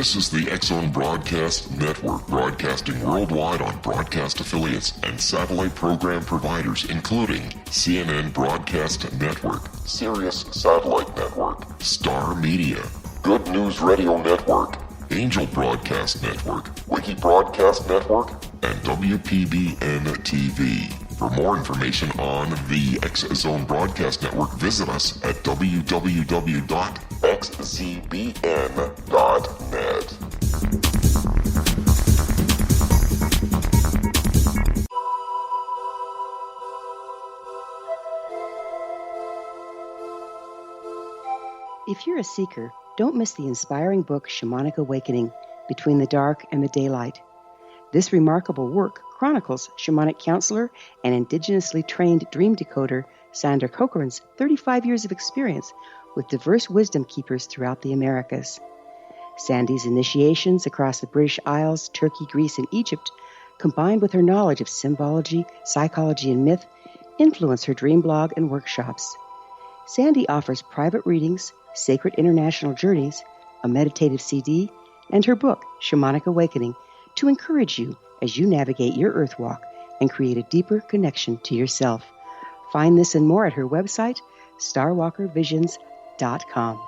This is the X-Zone Broadcast Network, broadcasting worldwide on broadcast affiliates and satellite program providers, including CNN Broadcast Network, Sirius Satellite Network, Star Media, Good News Radio Network, Angel Broadcast Network, Wiki Broadcast Network, and WPBN TV. For more information on the X-Zone Broadcast Network, visit us at www.xzbn.net. If you're a seeker, don't miss the inspiring book Shamanic Awakening, Between the Dark and the Daylight. This remarkable work chronicles shamanic counselor and indigenously trained dream decoder Sandra Cochran's 35 years of experience with diverse wisdom keepers throughout the Americas. Sandy's initiations across the British Isles, Turkey, Greece, and Egypt, combined with her knowledge of symbology, psychology, and myth, influence her dream blog and workshops. Sandy offers private readings, sacred international journeys, a meditative CD, and her book, Shamanic Awakening, to encourage you as you navigate your earth walk and create a deeper connection to yourself. Find this and more at her website, starwalkervisions.com.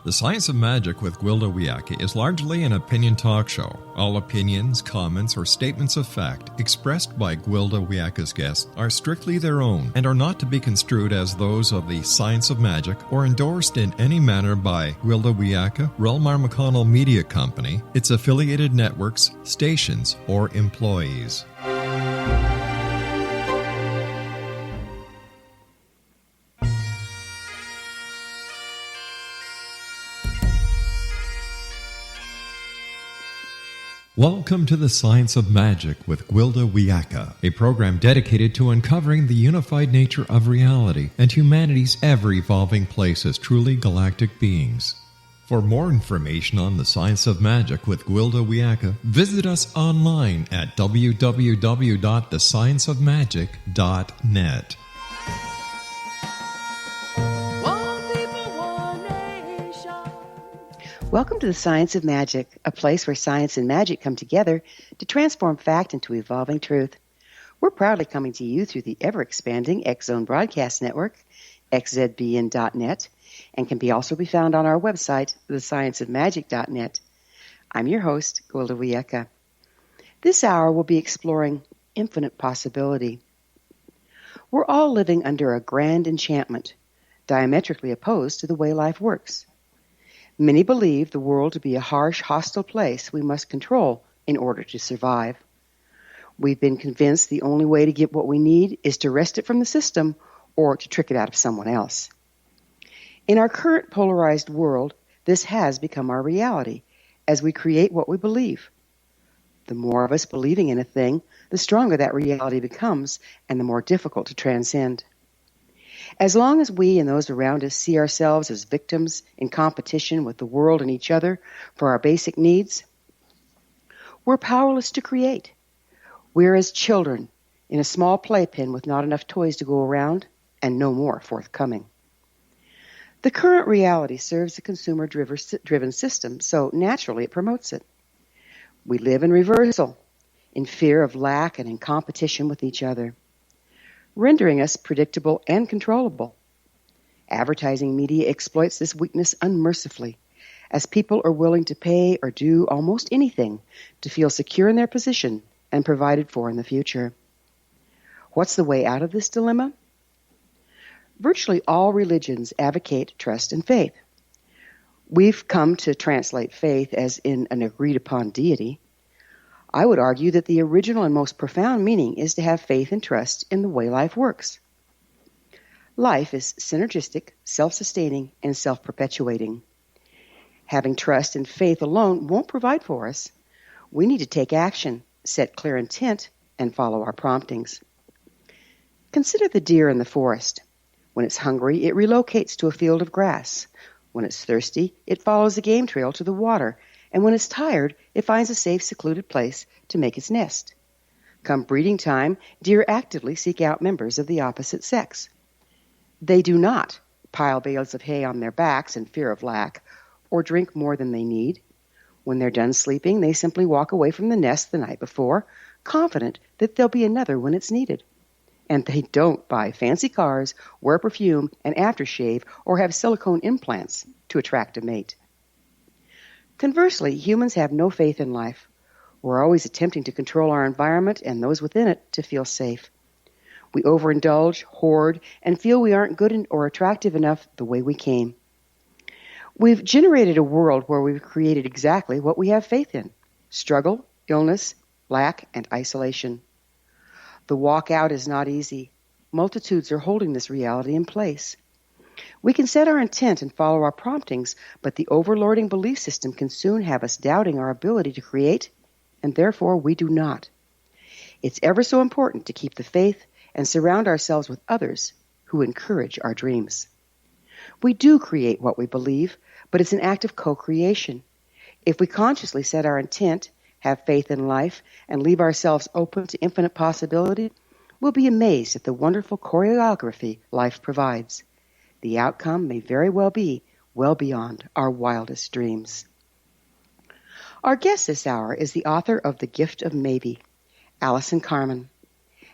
The Science of Magic with Gwilda Wiyaka is largely an opinion talk show. All opinions, comments, or statements of fact expressed by Gwilda Wiyaka's guests are strictly their own and are not to be construed as those of the Science of Magic or endorsed in any manner by Gwilda Wiyaka, Relmar McConnell Media Company, its affiliated networks, stations, or employees. Welcome to the Science of Magic with Gwilda Wiyaka, a program dedicated to uncovering the unified nature of reality and humanity's ever-evolving place as truly galactic beings. For more information on the Science of Magic with Gwilda Wiyaka, visit us online at www.thescienceofmagic.net. Welcome to the Science of Magic, a place where science and magic come together to transform fact into evolving truth. We're proudly coming to you through the ever-expanding X-Zone Broadcast Network, xzbn.net, and can also be found on our website, thescienceofmagic.net. I'm your host, Gwilda Wiyaka. This hour we'll be exploring infinite possibility. We're all living under a grand enchantment, diametrically opposed to the way life works. Many believe the world to be a harsh, hostile place we must control in order to survive. We've been convinced the only way to get what we need is to wrest it from the system or to trick it out of someone else. In our current polarized world, this has become our reality as we create what we believe. The more of us believing in a thing, the stronger that reality becomes and the more difficult to transcend. As long as we and those around us see ourselves as victims in competition with the world and each other for our basic needs, we're powerless to create. We're as children in a small playpen with not enough toys to go around and no more forthcoming. The current reality serves a consumer-driven system, so naturally it promotes it. We live in reversal, in fear of lack and in competition with each other, rendering us predictable and controllable. Advertising media exploits this weakness unmercifully, as people are willing to pay or do almost anything to feel secure in their position and provided for in the future. What's the way out of this dilemma? Virtually all religions advocate trust and faith. We've come to translate faith as in an agreed-upon deity. I would argue that the original and most profound meaning is to have faith and trust in the way life works. Life is synergistic, self-sustaining, and self-perpetuating. Having trust and faith alone won't provide for us. We need to take action, set clear intent, and follow our promptings. Consider the deer in the forest. When it's hungry, it relocates to a field of grass. When it's thirsty, it follows a game trail to the water. And when it's tired, it finds a safe, secluded place to make its nest. Come breeding time, deer actively seek out members of the opposite sex. They do not pile bales of hay on their backs in fear of lack, or drink more than they need. When they're done sleeping, they simply walk away from the nest the night before, confident that there'll be another when it's needed. And they don't buy fancy cars, wear perfume and aftershave, or have silicone implants to attract a mate. Conversely, humans have no faith in life. We're always attempting to control our environment and those within it to feel safe. We overindulge, hoard, and feel we aren't good or attractive enough the way we came. We've generated a world where we've created exactly what we have faith in: struggle, illness, lack, and isolation. The walk out is not easy. Multitudes are holding this reality in place. We can set our intent and follow our promptings, but the overlording belief system can soon have us doubting our ability to create, and therefore we do not. It's ever so important to keep the faith and surround ourselves with others who encourage our dreams. We do create what we believe, but it's an act of co-creation. If we consciously set our intent, have faith in life, and leave ourselves open to infinite possibility, we'll be amazed at the wonderful choreography life provides. The outcome may very well be well beyond our wildest dreams. Our guest this hour is the author of The Gift of Maybe, Allison Carmen.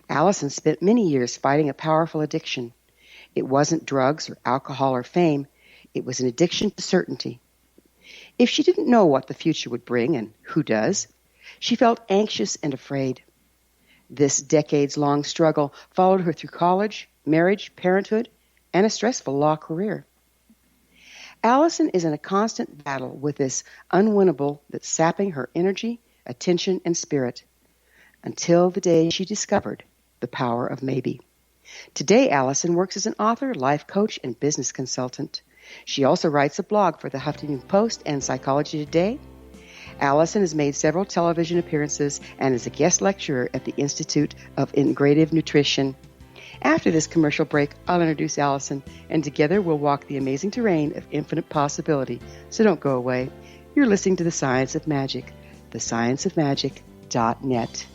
Allison spent many years fighting a powerful addiction. It wasn't drugs or alcohol or fame. It was an addiction to certainty. If she didn't know what the future would bring, and who does, she felt anxious and afraid. This decades-long struggle followed her through college, marriage, parenthood, and a stressful law career. Allison is in a constant battle with this unwinnable that's sapping her energy, attention, and spirit, until the day she discovered the power of maybe. Today, Allison works as an author, life coach, and business consultant. She also writes a blog for the Huffington Post and Psychology Today. Allison has made several television appearances and is a guest lecturer at the Institute of Integrative Nutrition. After this commercial break, I'll introduce Allison, and together we'll walk the amazing terrain of infinite possibility. So don't go away. You're listening to The Science of Magic, thescienceofmagic.net.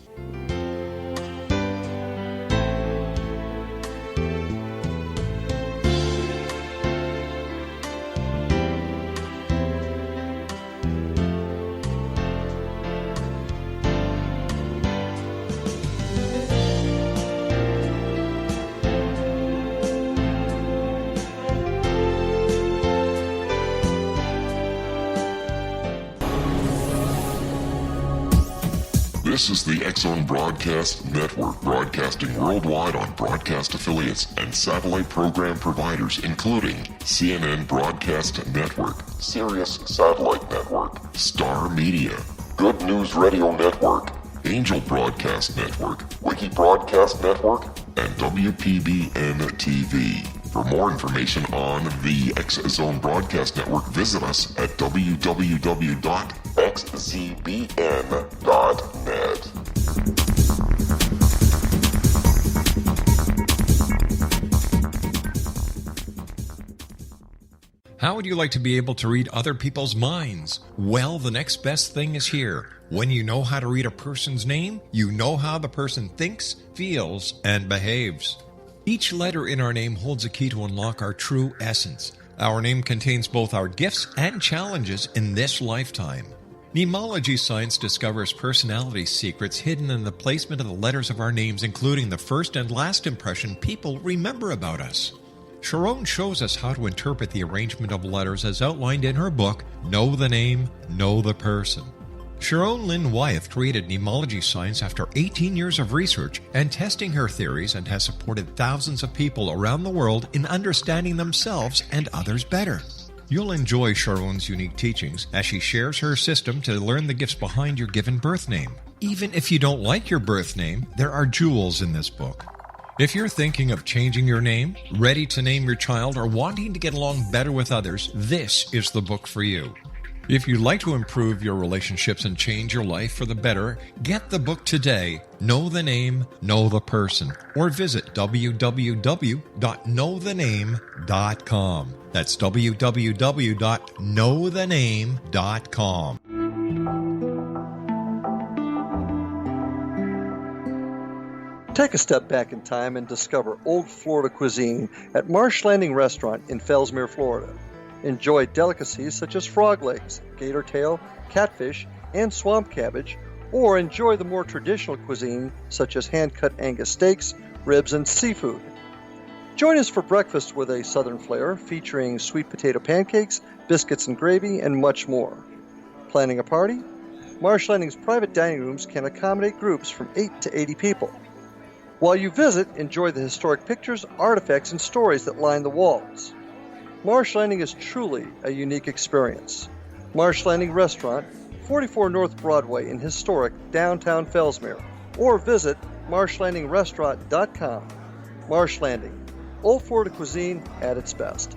This is the X-Zone Broadcast Network, broadcasting worldwide on broadcast affiliates and satellite program providers, including CNN Broadcast Network, Sirius Satellite Network, Star Media, Good News Radio Network, Angel Broadcast Network, Wiki Broadcast Network, and WPBN TV. For more information on the X-Zone Broadcast Network, visit us at www.xzbn.net. How would you like to be able to read other people's minds? Well, the next best thing is here. When you know how to read a person's name, you know how the person thinks, feels, and behaves. Each letter in our name holds a key to unlock our true essence. Our name contains both our gifts and challenges in this lifetime. Mnemology science discovers personality secrets hidden in the placement of the letters of our names, including the first and last impression people remember about us. Sharon shows us how to interpret the arrangement of letters as outlined in her book, Know the Name, Know the Person. Sharon Lynn Wyeth created mnemology science after 18 years of research and testing her theories, and has supported thousands of people around the world in understanding themselves and others better. You'll enjoy Sharon's unique teachings as she shares her system to learn the gifts behind your given birth name. Even if you don't like your birth name, there are jewels in this book. If you're thinking of changing your name, ready to name your child, or wanting to get along better with others, this is the book for you. If you'd like to improve your relationships and change your life for the better, get the book today, Know the Name, Know the Person, or visit www.knowthename.com. That's www.knowthename.com. Take a step back in time and discover old Florida cuisine at Marsh Landing Restaurant in Fellsmere, Florida. Enjoy delicacies such as frog legs, gator tail, catfish, and swamp cabbage, or enjoy the more traditional cuisine such as hand-cut Angus steaks, ribs, and seafood. Join us for breakfast with a southern flair featuring sweet potato pancakes, biscuits and gravy, and much more. Planning a party? Marsh Landing's private dining rooms can accommodate groups from 8 to 80 people. While you visit, enjoy the historic pictures, artifacts, and stories that line the walls. Marsh Landing is truly a unique experience. Marsh Landing Restaurant, 44 North Broadway in historic downtown Fellsmere, or visit marshlandingrestaurant.com. Marsh Landing, old Florida cuisine at its best.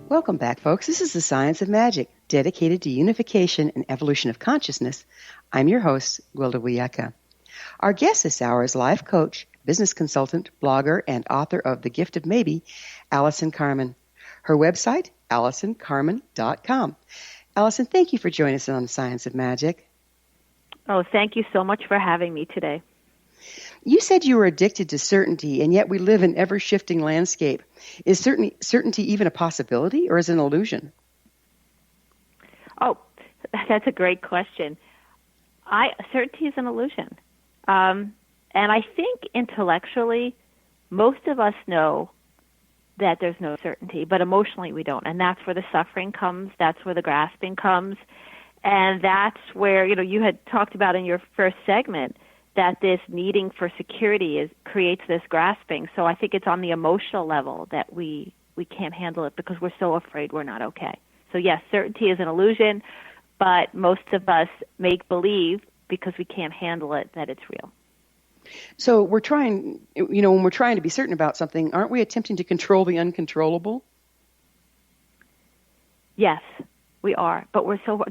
Welcome back, folks. This is The Science of Magic, dedicated to unification and evolution of consciousness. I'm your host, Gwilda Wiyaka. Our guest this hour is life coach, business consultant, blogger, and author of The Gift of Maybe, Allison Carmen. Her website, AllisonCarmen.com. Allison, thank you for joining us on The Science of Magic. Oh, thank you so much for having me today. You said you were addicted to certainty, and yet we live in an ever-shifting landscape. Is certainty even a possibility, or is it an illusion? Oh, that's a great question. Certainty is an illusion. And I think intellectually, most of us know that there's no certainty, but emotionally we don't. And that's where the suffering comes. That's where the grasping comes. And that's where, you had talked about in your first segment that this needing for security creates this grasping. So I think it's on the emotional level that we can't handle it because we're so afraid we're not okay. So yes, certainty is an illusion, but most of us make believe because we can't handle it that it's real. So we're trying, when we're trying to be certain about something, aren't we attempting to control the uncontrollable? Yes, we are. But we're so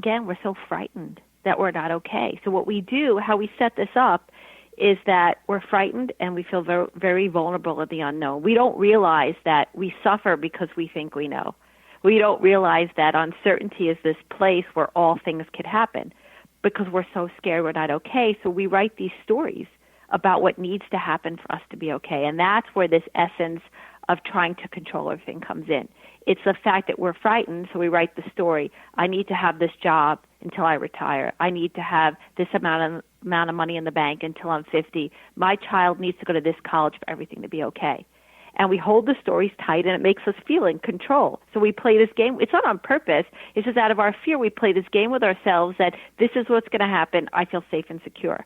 frightened that we're not okay. So what we do, how we set this up, is that we're frightened and we feel very, very vulnerable at the unknown. We don't realize that we suffer because we think we know. We don't realize that uncertainty is this place where all things could happen because we're so scared we're not okay. So we write these stories about what needs to happen for us to be okay. And that's where this essence of trying to control everything comes in. It's the fact that we're frightened, so we write the story. I need to have this job until I retire. I need to have this amount of money in the bank until I'm 50. My child needs to go to this college for everything to be okay. And we hold the stories tight, and it makes us feel in control. So we play this game. It's not on purpose. It's just out of our fear. We play this game with ourselves that this is what's going to happen. I feel safe and secure.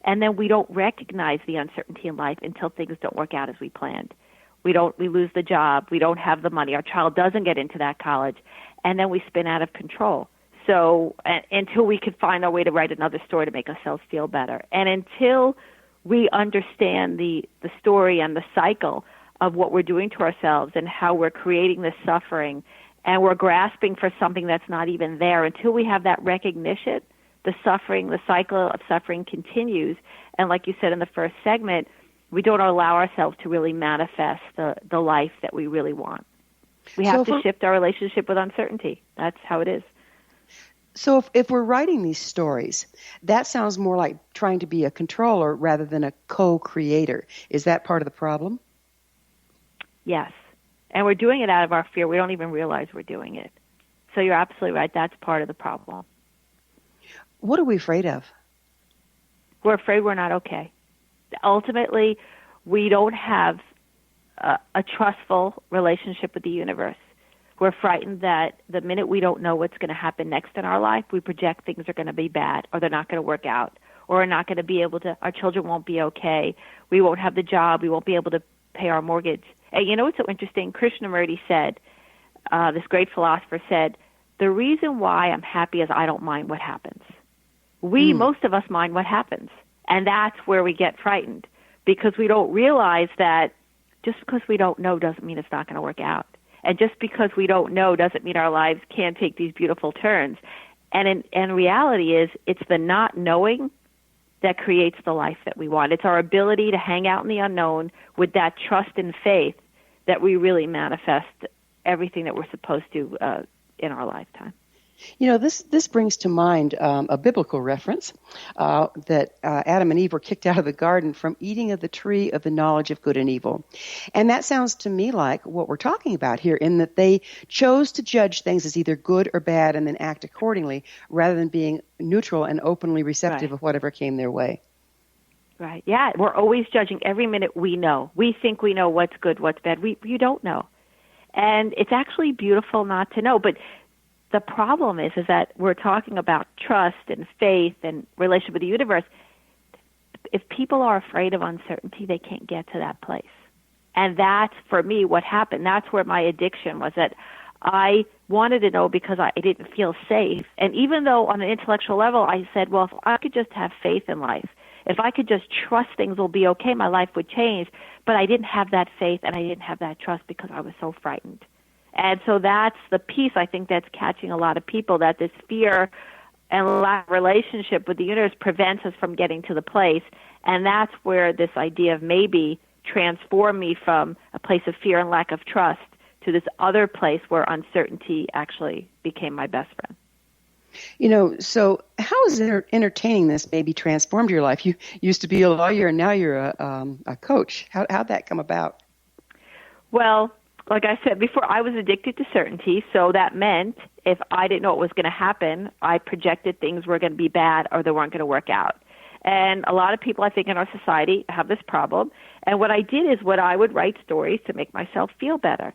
And then we don't recognize the uncertainty in life until things don't work out as we planned. We lose the job. We don't have the money. Our child doesn't get into that college. And then we spin out of control. So until we could find our way to write another story to make ourselves feel better. And until we understand the story and the cycle of what we're doing to ourselves and how we're creating this suffering and we're grasping for something that's not even there, until we have that recognition, the cycle of suffering continues. And like you said in the first segment, we don't allow ourselves to really manifest the life that we really want. We have to shift our relationship with uncertainty. That's how it is. So if we're writing these stories, that sounds more like trying to be a controller rather than a co-creator. Is that part of the problem? Yes. And we're doing it out of our fear. We don't even realize we're doing it. So you're absolutely right. That's part of the problem. What are we afraid of? We're afraid we're not okay. Ultimately, we don't have a trustful relationship with the universe. We're frightened that the minute we don't know what's going to happen next in our life, we project things are going to be bad, or they're not going to work out, or we're not going to be able to, our children won't be okay, we won't have the job, we won't be able to pay our mortgage. And you know what's so interesting? Krishnamurti said, this great philosopher said, the reason why I'm happy is I don't mind what happens. most of us mind what happens. And that's where we get frightened, because we don't realize that just because we don't know doesn't mean it's not going to work out. And just because we don't know doesn't mean our lives can't take these beautiful turns. And reality is, it's the not knowing that creates the life that we want. It's our ability to hang out in the unknown with that trust and faith that we really manifest everything that we're supposed to in our lifetime. You know, this brings to mind a biblical reference that Adam and Eve were kicked out of the garden from eating of the tree of the knowledge of good and evil. And that sounds to me like what we're talking about here, in that they chose to judge things as either good or bad and then act accordingly, rather than being neutral and openly receptive of whatever came their way. Right. Yeah, we're always judging every minute we know. We think we know what's good, what's bad. You don't know. And it's actually beautiful not to know. But the problem is that we're talking about trust and faith and relationship with the universe. If people are afraid of uncertainty, they can't get to that place. And that's, for me, what happened. That's where my addiction was, that I wanted to know because I didn't feel safe. And even though on an intellectual level I said, well, if I could just have faith in life, if I could just trust things will be okay, my life would change. But I didn't have that faith and I didn't have that trust because I was so frightened. And so that's the piece I think that's catching a lot of people, that this fear and lack of relationship with the universe prevents us from getting to the place. And that's where this idea of maybe transformed me from a place of fear and lack of trust to this other place where uncertainty actually became my best friend. You know, so how has entertaining this maybe transformed your life? You used to be a lawyer and now you're a coach. How'd that come about? Well, like I said before, I was addicted to certainty, so that meant if I didn't know what was going to happen, I projected things were going to be bad or they weren't going to work out. And a lot of people, I think, in our society have this problem. And what I did is I would write stories to make myself feel better.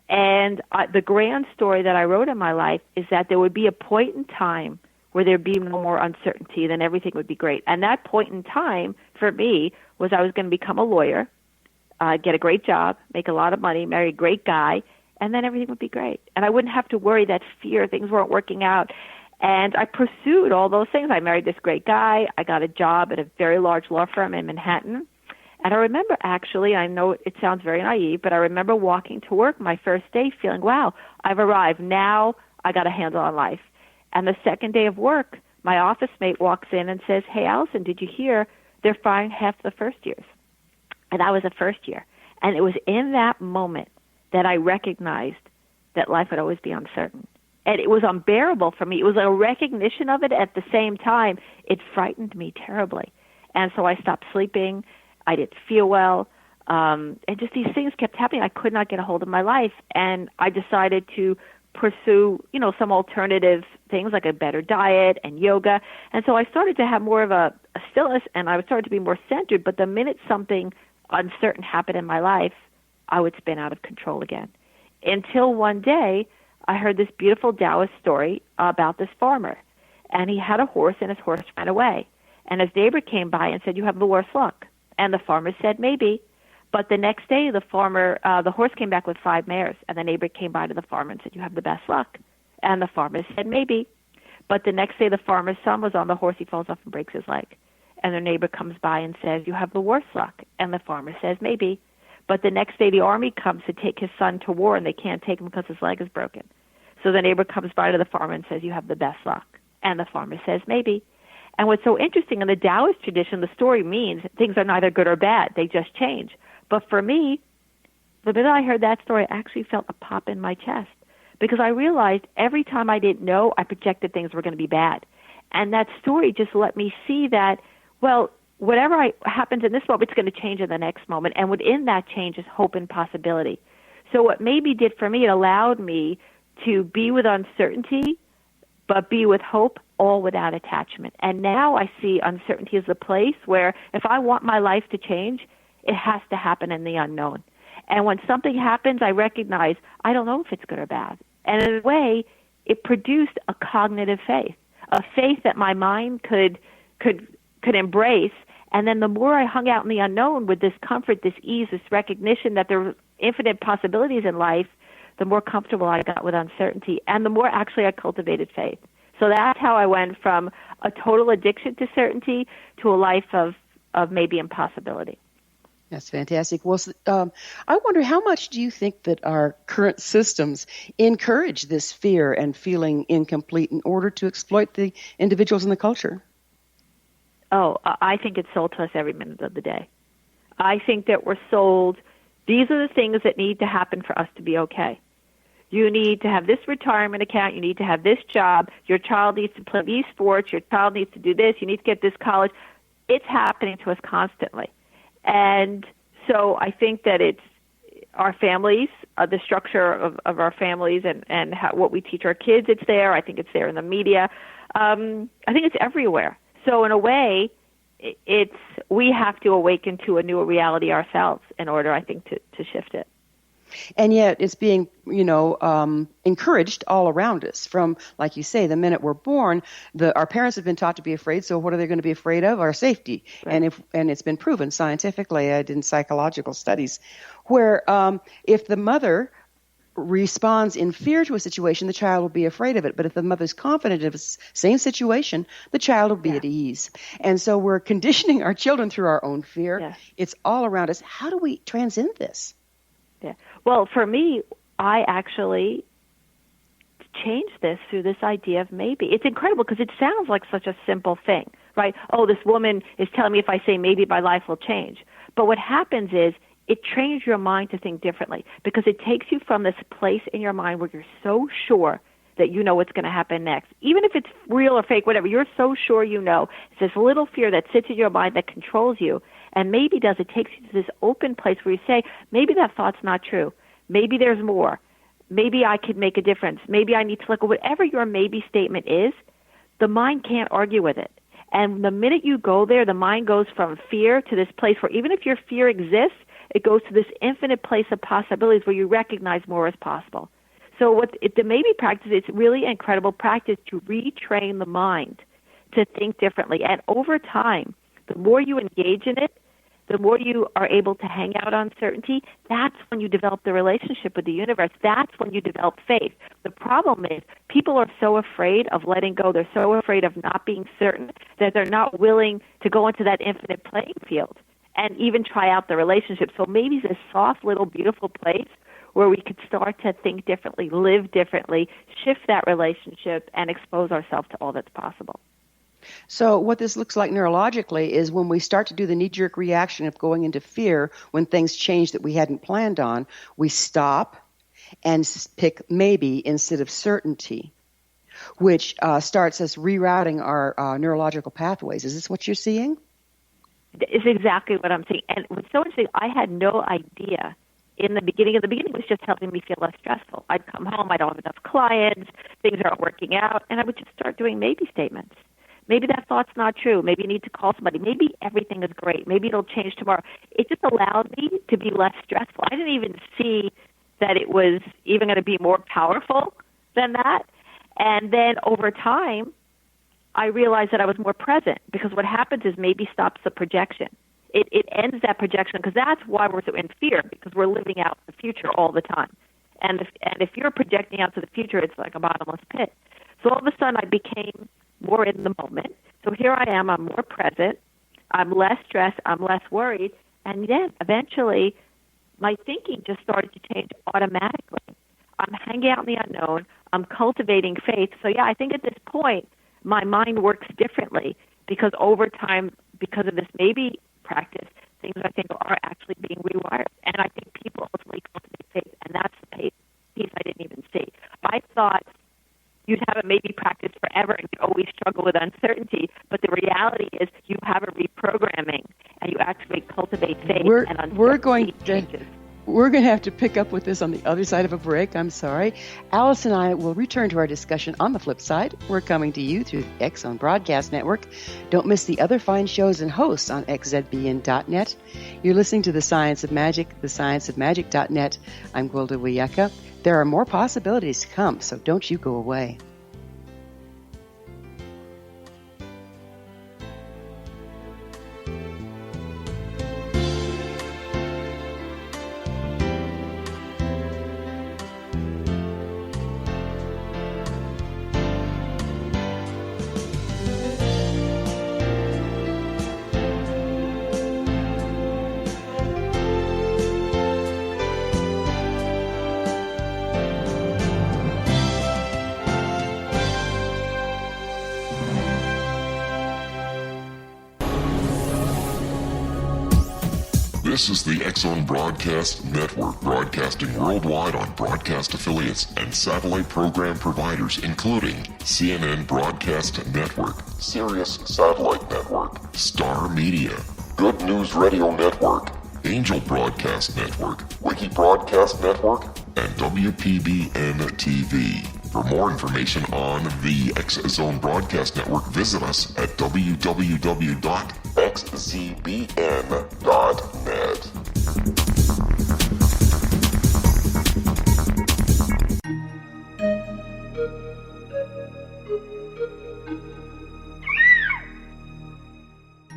And the grand story that I wrote in my life is that there would be a point in time where there'd be no more uncertainty, then everything would be great. And that point in time, for me, was I was going to become a lawyer, get a great job, make a lot of money, marry a great guy, and then everything would be great. And I wouldn't have to worry that fear, things weren't working out. And I pursued all those things. I married this great guy. I got a job at a very large law firm in Manhattan. And I remember, actually, I know it sounds very naive, but I remember walking to work my first day feeling, wow, I've arrived. Now I got a handle on life. And the second day of work, my office mate walks in and says, hey, Allison, did you hear they're firing half the first years? And I was a first year. And it was in that moment that I recognized that life would always be uncertain. And it was unbearable for me. It was a recognition of it. At the same time, it frightened me terribly. And so I stopped sleeping. I didn't feel well. And just these things kept happening. I could not get a hold of my life. And I decided to pursue, some alternative things like a better diet and yoga. And so I started to have more of a stillness, and I started to be more centered. But the minute something uncertain happened in my life, I would spin out of control again. Until one day, I heard this beautiful Taoist story about this farmer. And he had a horse, and his horse ran away. And his neighbor came by and said, you have the worst luck. And the farmer said, maybe. But the next day, the horse came back with 5 mares. And the neighbor came by to the farmer and said, you have the best luck. And the farmer said, maybe. But the next day, the farmer's son was on the horse. He falls off and breaks his leg. And the neighbor comes by and says, you have the worst luck. And the farmer says, maybe. But the next day, the army comes to take his son to war, and they can't take him because his leg is broken. So the neighbor comes by to the farmer and says, you have the best luck. And the farmer says, maybe. And what's so interesting, in the Taoist tradition, the story means things are neither good or bad. They just change. But for me, the minute I heard that story, I actually felt a pop in my chest, because I realized every time I didn't know, I projected things were going to be bad. And that story just let me see that, well, whatever happens in this moment, it's going to change in the next moment. And within that change is hope and possibility. So what maybe did for me, it allowed me to be with uncertainty, but be with hope, all without attachment. And now I see uncertainty as a place where if I want my life to change, it has to happen in the unknown. And when something happens, I recognize I don't know if it's good or bad. And in a way, it produced a cognitive faith, a faith that my mind could embrace. And then the more I hung out in the unknown with this comfort, this ease, this recognition that there were infinite possibilities in life, the more comfortable I got with uncertainty, and the more actually I cultivated faith. So that's how I went from a total addiction to certainty to a life of maybe impossibility. That's fantastic. Well, I wonder, how much do you think that our current systems encourage this fear and feeling incomplete in order to exploit the individuals in the culture? Oh, I think it's sold to us every minute of the day. I think that we're sold, these are the things that need to happen for us to be okay. You need to have this retirement account. You need to have this job. Your child needs to play these sports. Your child needs to do this. You need to get this college. It's happening to us constantly. And so I think that it's our families, the structure of our families and what we teach our kids, it's there. I think it's there in the media. I think it's everywhere. So in a way, we have to awaken to a new reality ourselves in order, I think, to shift it. And yet it's being, encouraged all around us from, like you say, the minute we're born. Our parents have been taught to be afraid, so what are they going to be afraid of? Our safety. Right. And it's been proven scientifically, I did in psychological studies, where if the mother responds in fear to a situation, the child will be afraid of it. But if the mother's confident of the same situation, the child will be at ease. And so we're conditioning our children through our own fear. Yeah. It's all around us. How do we transcend this? Yeah. Well, for me, I actually changed this through this idea of maybe. It's incredible because it sounds like such a simple thing, right? Oh, this woman is telling me if I say maybe my life will change. But what happens is it trains your mind to think differently because it takes you from this place in your mind where you're so sure that you know what's going to happen next. Even if it's real or fake, whatever, you're so sure you know. It's this little fear that sits in your mind that controls you. And maybe it takes you to this open place where you say, maybe that thought's not true. Maybe there's more. Maybe I could make a difference. Maybe I need to look at whatever your maybe statement is. The mind can't argue with it. And the minute you go there, the mind goes from fear to this place where even if your fear exists, it goes to this infinite place of possibilities where you recognize more is possible. So the maybe practice, it's really incredible practice to retrain the mind to think differently. And over time, the more you engage in it, the more you are able to hang out on certainty, that's when you develop the relationship with the universe. That's when you develop faith. The problem is people are so afraid of letting go. They're so afraid of not being certain that they're not willing to go into that infinite playing field and even try out the relationship. So maybe this soft, little, beautiful place where we could start to think differently, live differently, shift that relationship, and expose ourselves to all that's possible. So what this looks like neurologically is when we start to do the knee-jerk reaction of going into fear when things change that we hadn't planned on, we stop and pick maybe instead of certainty, which starts us rerouting our neurological pathways. Is this what you're seeing? It's exactly what I'm seeing. And what's so interesting, I had no idea in the beginning. In the beginning, it was just helping me feel less stressful. I'd come home, I don't have enough clients, things aren't working out, and I would just start doing maybe statements. Maybe that thought's not true. Maybe you need to call somebody. Maybe everything is great. Maybe it'll change tomorrow. It just allowed me to be less stressful. I didn't even see that it was even going to be more powerful than that. And then over time, I realized that I was more present because what happens is maybe stops the projection. It ends that projection because that's why we're so in fear, because we're living out the future all the time. And if you're projecting out to the future, it's like a bottomless pit. So all of a sudden I became more in the moment. So here I am, I'm more present, I'm less stressed, I'm less worried, and then eventually my thinking just started to change automatically. I'm hanging out in the unknown, I'm cultivating faith. So yeah, I think at this point my mind works differently because over time, because of this maybe practice, things I think are actually being rewired. And I think people ultimately cultivate faith, and that's the piece I didn't even see. I thought you'd have a maybe practice forever and you'd always struggle with uncertainty, but the reality is you have a reprogramming and you actually cultivate faith and uncertainty changes. We're going to have to pick up with this on the other side of a break. I'm sorry. Alice and I will return to our discussion on the flip side. We're coming to you through the X Zone Broadcast Network. Don't miss the other fine shows and hosts on xzbn.net. You're listening to The Science of Magic, thescienceofmagic.net. I'm Gwilda Wiyaka. There are more possibilities to come, so don't you go away. This is the X-Zone Broadcast Network, broadcasting worldwide on broadcast affiliates and satellite program providers, including CNN Broadcast Network, Sirius Satellite Network, Star Media, Good News Radio Network, Angel Broadcast Network, Wiki Broadcast Network, and WPBN TV. For more information on the X-Zone Broadcast Network, visit us at www.xzbn.net.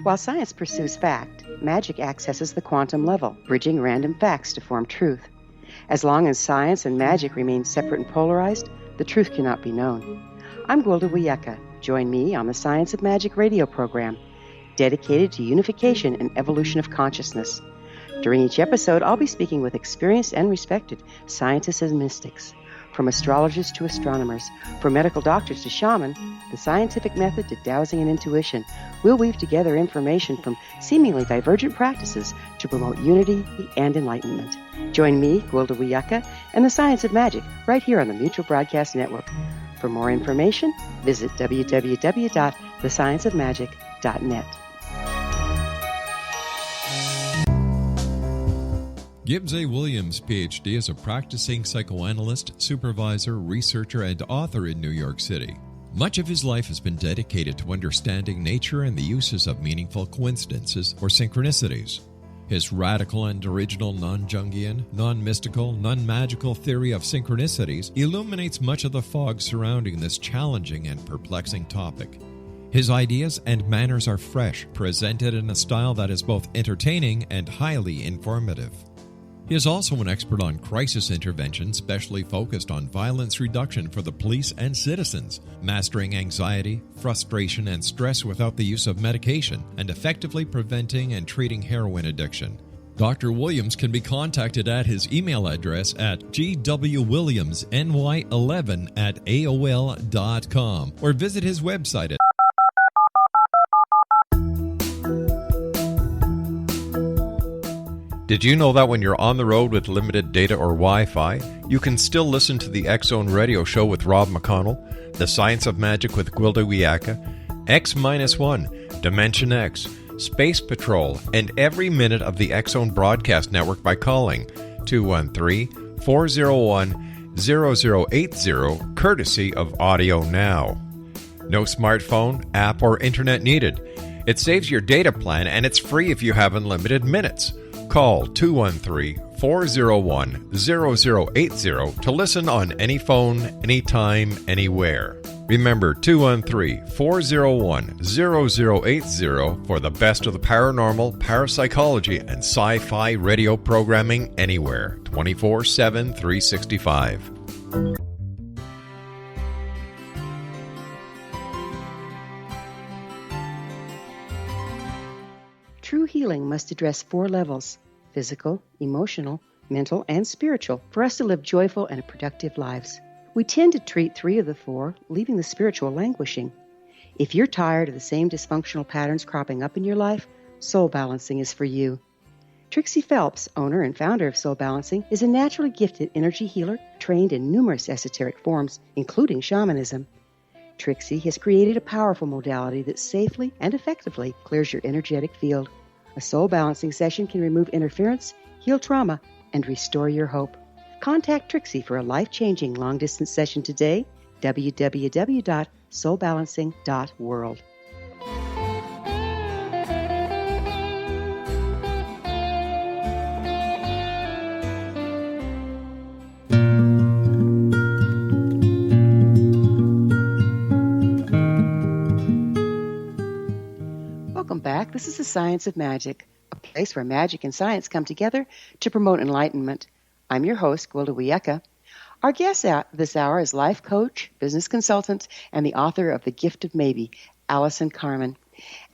While science pursues fact, magic accesses the quantum level, bridging random facts to form truth. As long as science and magic remain separate and polarized, the truth cannot be known. I'm Gwilda Wiyaka. Join me on the Science of Magic radio program, dedicated to unification and evolution of consciousness. During each episode, I'll be speaking with experienced and respected scientists and mystics. From astrologers to astronomers, from medical doctors to shaman, the scientific method to dowsing and intuition, we'll weave together information from seemingly divergent practices to promote unity and enlightenment. Join me, Gwilda Wiyaka, and the Science of Magic right here on the Mutual Broadcast Network. For more information, visit www.thescienceofmagic.net. Gibbs A. Williams, Ph.D., is a practicing psychoanalyst, supervisor, researcher, and author in New York City. Much of his life has been dedicated to understanding nature and the uses of meaningful coincidences or synchronicities. His radical and original non-Jungian, non-mystical, non-magical theory of synchronicities illuminates much of the fog surrounding this challenging and perplexing topic. His ideas and manners are fresh, presented in a style that is both entertaining and highly informative. He is also an expert on crisis intervention, specially focused on violence reduction for the police and citizens, mastering anxiety, frustration, and stress without the use of medication, and effectively preventing and treating heroin addiction. Dr. Williams can be contacted at his email address at gwwilliamsny11@aol.com or visit his website at Did you know that when you're on the road with limited data or Wi-Fi, you can still listen to the X-Zone Radio Show with Rob McConnell, The Science of Magic with Gwilda Wiyaka, X-1, Dimension X, Space Patrol, and every minute of the X-Zone Broadcast Network by calling 213-401-0080, courtesy of Audio Now. No smartphone, app, or internet needed. It saves your data plan, and it's free if you have unlimited minutes. Call 213-401-0080 to listen on any phone, anytime, anywhere. Remember 213-401-0080 for the best of the paranormal, parapsychology, and sci-fi radio programming anywhere, 24/7, 365. True healing must address 4 levels: physical, emotional, mental, and spiritual, for us to live joyful and productive lives. We tend to treat 3 of the 4, leaving the spiritual languishing. If you're tired of the same dysfunctional patterns cropping up in your life, Soul Balancing is for you. Trixie Phelps, owner and founder of Soul Balancing, is a naturally gifted energy healer trained in numerous esoteric forms, including shamanism. Trixie has created a powerful modality that safely and effectively clears your energetic field. A soul balancing session can remove interference, heal trauma, and restore your hope. Contact Trixie for a life-changing long-distance session today, www.soulbalancing.world. Welcome back. This is the Science of Magic, a place where magic and science come together to promote enlightenment. I'm your host, Gwilda Wiyaka. Our guest this hour is life coach, business consultant, and the author of The Gift of Maybe, Allison Carmen.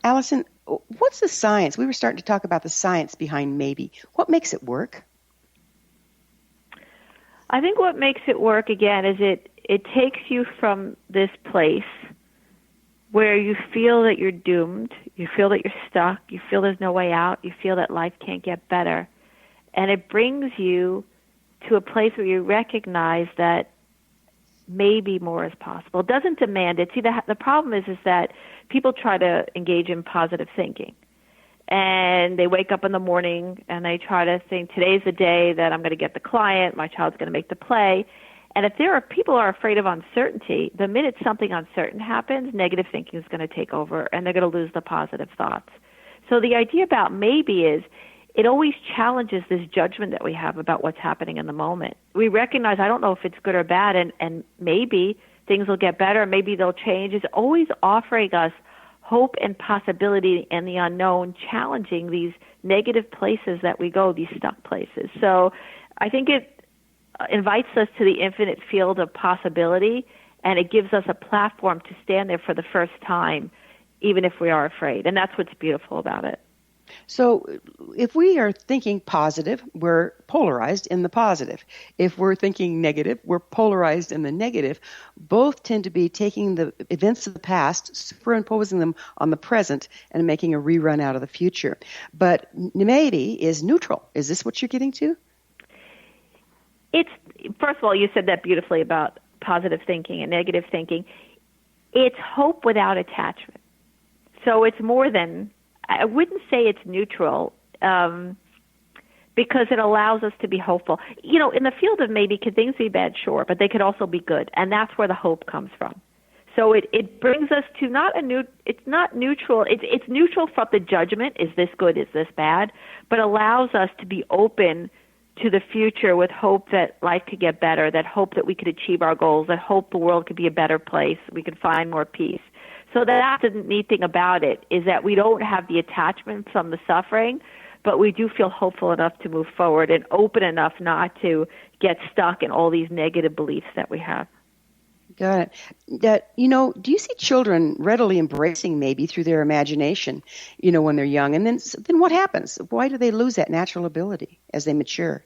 Allison, what's the science? We were starting to talk about the science behind maybe. What makes it work? I think what makes it work, again, is it takes you from this place where you feel that you're doomed, you feel that you're stuck, you feel there's no way out, you feel that life can't get better. And it brings you to a place where you recognize that maybe more is possible. It doesn't demand it. See, the problem is that people try to engage in positive thinking. And they wake up in the morning and they try to think, today's the day that I'm going to get the client, my child's going to make the play. And if people are afraid of uncertainty, the minute something uncertain happens, negative thinking is going to take over and they're going to lose the positive thoughts. So the idea about maybe is it always challenges this judgment that we have about what's happening in the moment. We recognize, I don't know if it's good or bad, and maybe things will get better, maybe they'll change. It's always offering us hope and possibility and the unknown, challenging these negative places that we go, these stuck places. So I think it invites us to the infinite field of possibility, and it gives us a platform to stand there for the first time, even if we are afraid. And that's what's beautiful about it. So if we are thinking positive, we're polarized in the positive. If we're thinking negative, we're polarized in the negative. Both tend to be taking the events of the past, superimposing them on the present, and making a rerun out of the future. But maybe is neutral. Is this what you're getting to? First of all, you said that beautifully about positive thinking and negative thinking. It's hope without attachment. So it's more than, I wouldn't say it's neutral, because it allows us to be hopeful. You know, in the field of maybe, could things be bad? Sure, but they could also be good, and that's where the hope comes from. So it brings us to it's not neutral. It's neutral from the judgment, is this good, is this bad, but allows us to be open to the future with hope that life could get better, that hope that we could achieve our goals, that hope the world could be a better place, we could find more peace. So that's the neat thing about it, is that we don't have the attachment from the suffering, but we do feel hopeful enough to move forward and open enough not to get stuck in all these negative beliefs that we have. Got it. Do you see children readily embracing maybe through their imagination, when they're young? And then what happens? Why do they lose that natural ability as they mature?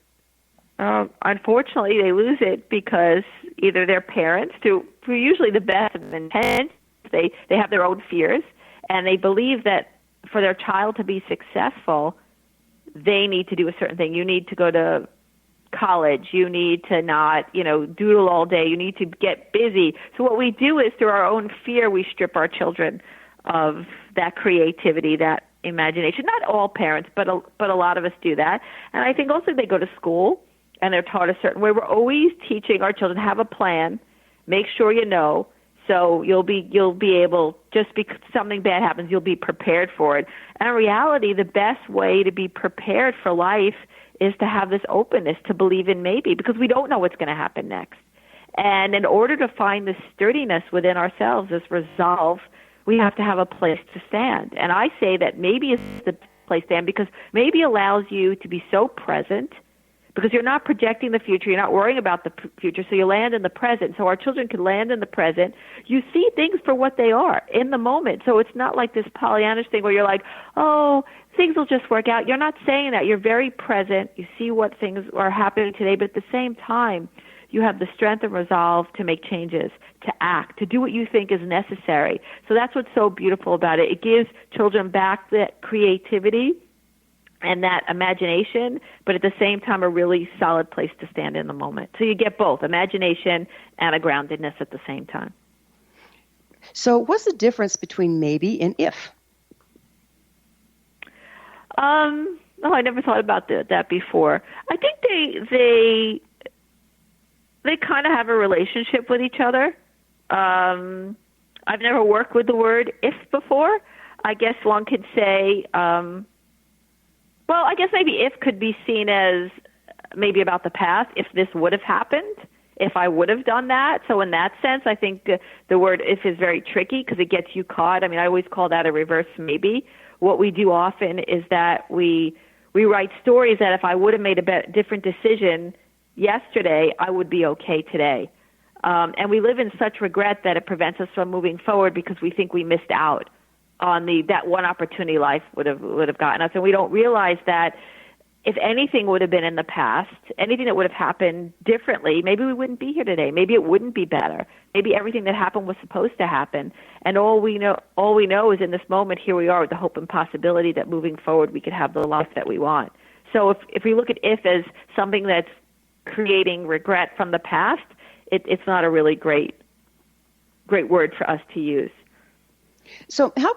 Unfortunately, they lose it because either their parents, who are usually the best of intent, they have their own fears, and they believe that for their child to be successful, they need to do a certain thing. You need to go to college. You need to not, doodle all day. You need to get busy. So what we do is, through our own fear, we strip our children of that creativity, that imagination. Not all parents, but a lot of us do that. And I think also they go to school and they're taught a certain way. We're always teaching our children, have a plan, make sure you know, so you'll be able, just because something bad happens, you'll be prepared for it. And in reality, the best way to be prepared for life is to have this openness to believe in maybe, because we don't know what's going to happen next. And in order to find this sturdiness within ourselves, this resolve, we have to have a place to stand. And I say that maybe is the place to stand, because maybe allows you to be so present, because you're not projecting the future, you're not worrying about the future, so you land in the present. So our children can land in the present. You see things for what they are in the moment. So it's not like this Pollyannish thing where you're like, oh, things will just work out. You're not saying that. You're very present. You see what things are happening today, but at the same time, you have the strength and resolve to make changes, to act, to do what you think is necessary. So that's what's so beautiful about it. It gives children back that creativity and that imagination, but at the same time, a really solid place to stand in the moment. So you get both imagination and a groundedness at the same time. So what's the difference between maybe and if? No, I never thought about that before. I think they kind of have a relationship with each other. I've never worked with the word if before. I guess one could say, well, I guess maybe if could be seen as maybe about the past, if this would have happened, if I would have done that. So in that sense, I think the word if is very tricky because it gets you caught. I mean, I always call that a reverse maybe. What we do often is that we write stories that if I would have made a different decision yesterday, I would be okay today. And we live in such regret that it prevents us from moving forward because we think we missed out on that one opportunity life would have gotten us. And we don't realize that if anything would have been in the past, anything that would have happened differently, maybe we wouldn't be here today. Maybe it wouldn't be better. Maybe everything that happened was supposed to happen. And all we know is in this moment, here we are with the hope and possibility that moving forward we could have the life that we want. So if we look at if as something that's creating regret from the past, it's not a really great word for us to use. So how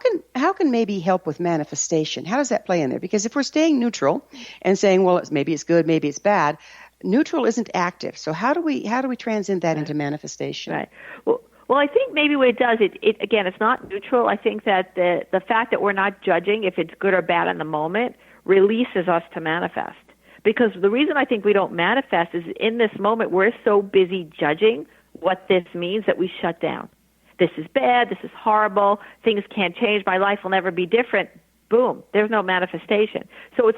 can maybe help with manifestation? How does that play in there? Because if we're staying neutral and saying, well, maybe it's good, maybe it's bad, neutral isn't active. So how do we transcend that into manifestation? Right. Well, I think maybe what it does, again, it's not neutral. I think that the fact that we're not judging if it's good or bad in the moment releases us to manifest. Because the reason I think we don't manifest is in this moment we're so busy judging what this means that we shut down. This is bad, this is horrible, things can't change, my life will never be different. Boom, there's no manifestation. So it's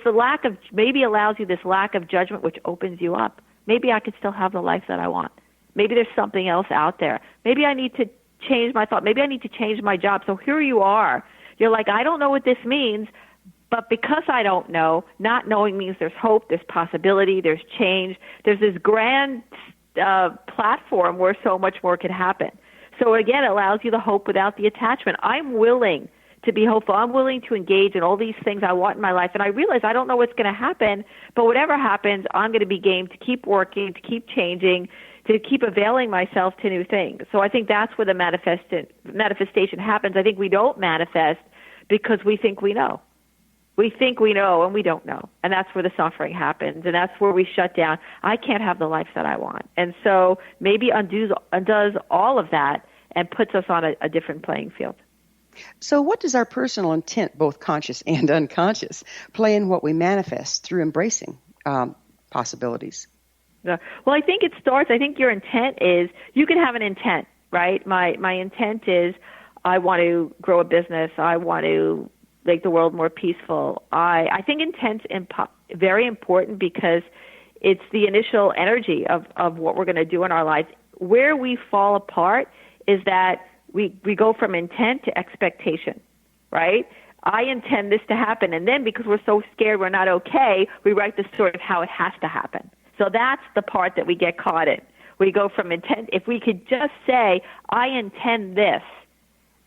maybe allows you this lack of judgment which opens you up. Maybe I could still have the life that I want. Maybe there's something else out there. Maybe I need to change my thought. Maybe I need to change my job. So here you are. You're like, I don't know what this means, but because I don't know, not knowing means there's hope, there's possibility, there's change. There's this grand platform where so much more could happen. So again, it allows you the hope without the attachment. I'm willing to be hopeful. I'm willing to engage in all these things I want in my life. And I realize I don't know what's going to happen, but whatever happens, I'm going to be game to keep working, to keep changing, to keep availing myself to new things. So I think that's where the manifestation happens. I think we don't manifest because we think we know. We think we know and we don't know. And that's where the suffering happens. And that's where we shut down. I can't have the life that I want. And so maybe undoes all of that and puts us on a different playing field. So what does our personal intent, both conscious and unconscious, play in what we manifest through embracing possibilities? Well, I think I think your intent is, you can have an intent, right? My intent is I want to grow a business. I want to make the world more peaceful. I think intent's very important because it's the initial energy of what we're going to do in our lives. Where we fall apart is that we go from intent to expectation, right? I intend this to happen, and then because we're so scared we're not okay, we write the story of how it has to happen. So that's the part that we get caught in. We go from intent. If we could just say, I intend this,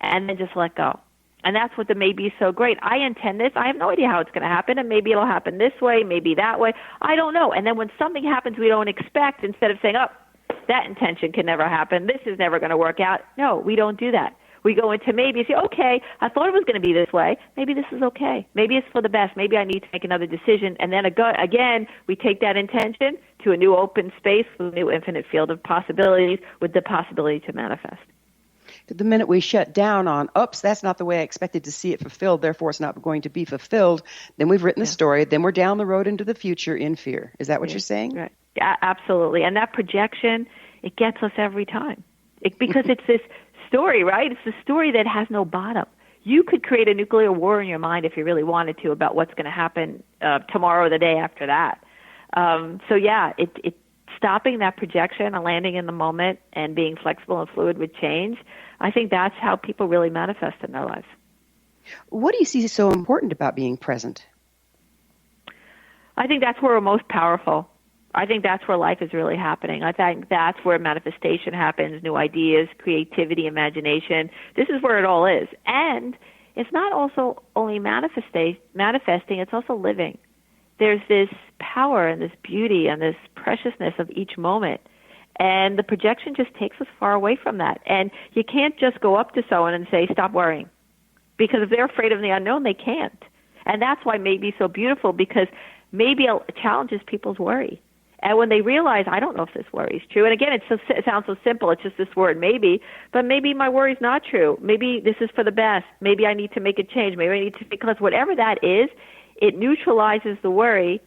and then just let go. And that's what the maybe is so great. I intend this. I have no idea how it's going to happen, and maybe it'll happen this way, maybe that way. I don't know. And then when something happens we don't expect, instead of saying, that intention can never happen, this is never going to work out. No, we don't do that. We go into maybe and say, okay, I thought it was going to be this way. Maybe this is okay. Maybe it's for the best. Maybe I need to make another decision. And then again, we take that intention to a new open space with a new infinite field of possibilities with the possibility to manifest. The minute we shut down on, oops, that's not the way I expected to see it fulfilled, therefore it's not going to be fulfilled, then we've written the story, then we're down the road into the future in fear. Is that what you're saying? Right. Yeah, absolutely. And that projection, it gets us every time. Because it's this story, right? It's the story that has no bottom. You could create a nuclear war in your mind if you really wanted to about what's going to happen tomorrow or the day after that. It's stopping that projection and landing in the moment and being flexible and fluid with change. I think that's how people really manifest in their lives. What do you see so important about being present? I think that's where we're most powerful. I think that's where life is really happening. I think that's where manifestation happens, new ideas, creativity, imagination. This is where it all is. And it's not also only manifesting, it's also living. There's this power and this beauty and this preciousness of each moment. And the projection just takes us far away from that. And you can't just go up to someone and say, stop worrying. Because if they're afraid of the unknown, they can't. And that's why maybe is so beautiful, because maybe it challenges people's worry. And when they realize, I don't know if this worry is true. And again, it sounds so simple. It's just this word, maybe. But maybe my worry is not true. Maybe this is for the best. Maybe I need to make a change. Maybe I need to, because whatever that is, it neutralizes the worry.